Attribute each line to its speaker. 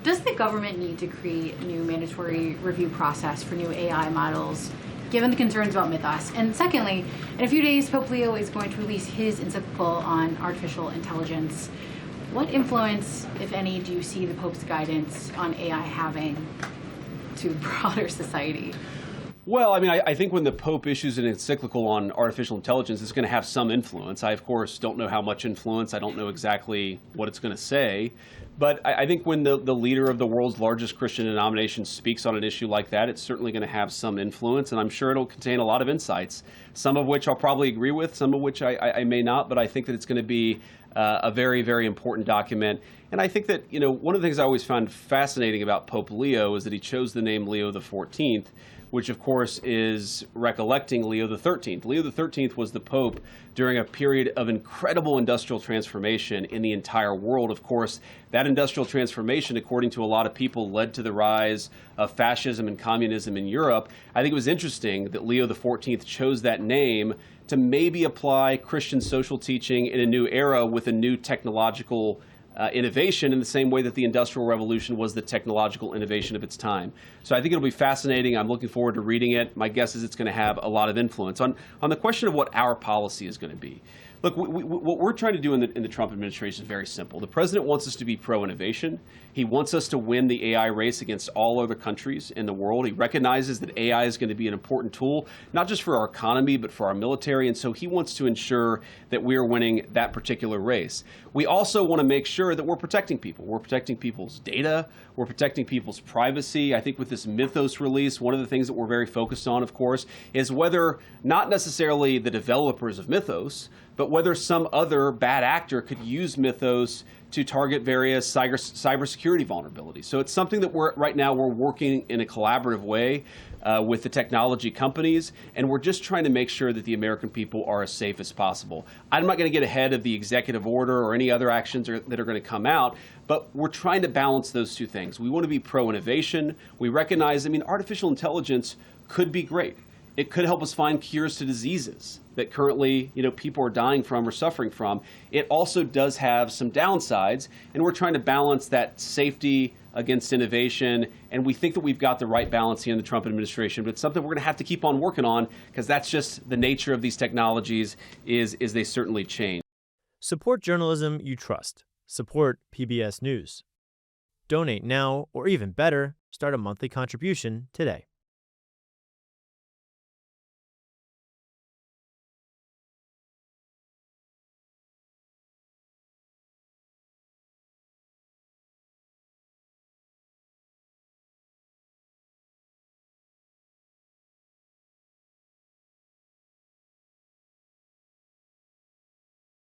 Speaker 1: Does the government need to create a new mandatory review process for new AI models, given the concerns about mythos? And secondly, in a few days, Pope Leo is going to release his encyclical on artificial intelligence. What influence, if any, do you see the Pope's guidance on AI having to broader society?
Speaker 2: Well, I mean, I think when the Pope issues an encyclical on artificial intelligence, it's going to have some influence. I, of course, don't know how much influence. I don't know exactly what it's going to say. But I think when the leader of the world's largest Christian denomination speaks on an issue like that, it's certainly going to have some influence. And I'm sure it'll contain a lot of insights, some of which I'll probably agree with, some of which I may not. But I think that it's going to be a very, very important document. And I think that, one of the things I always found fascinating about Pope Leo is that he chose the name Leo XIV, which of course is recollecting Leo XIII. Leo XIII was the Pope during a period of incredible industrial transformation in the entire world. Of course, that industrial transformation, according to a lot of people, led to the rise of fascism and communism in Europe. I think it was interesting that Leo XIV chose that name to maybe apply Christian social teaching in a new era with a new technological innovation in the same way that the Industrial Revolution was the technological innovation of its time. So I think it'll be fascinating. I'm looking forward to reading it. My guess is it's going to have a lot of influence. On the question of what our policy is going to be, look, what we're trying to do in the Trump administration is very simple. The president wants us to be pro-innovation. He wants us to win the AI race against all other countries in the world. He recognizes that AI is going to be an important tool, not just for our economy, but for our military. And so he wants to ensure that we are winning that particular race. We also want to make sure that we're protecting people. We're protecting people's data. We're protecting people's privacy. I think with this Mythos release, one of the things that we're very focused on, of course, is whether not necessarily the developers of Mythos, but whether some other bad actor could use Mythos to target various cybersecurity vulnerabilities. So it's something that right now we're working in a collaborative way with the technology companies, and we're just trying to make sure that the American people are as safe as possible. I'm not going to get ahead of the executive order or any other actions that are going to come out, but we're trying to balance those two things. We want to be pro-innovation. We recognize, artificial intelligence could be great. It could help us find cures to diseases that currently, people are dying from or suffering from. It also does have some downsides, and we're trying to balance that safety against innovation. And we think that we've got the right balance here in the Trump administration, but it's something we're going to have to keep on working on because that's just the nature of these technologies is they certainly change.
Speaker 3: Support journalism you trust. Support PBS News. Donate now, or even better, start a monthly contribution today.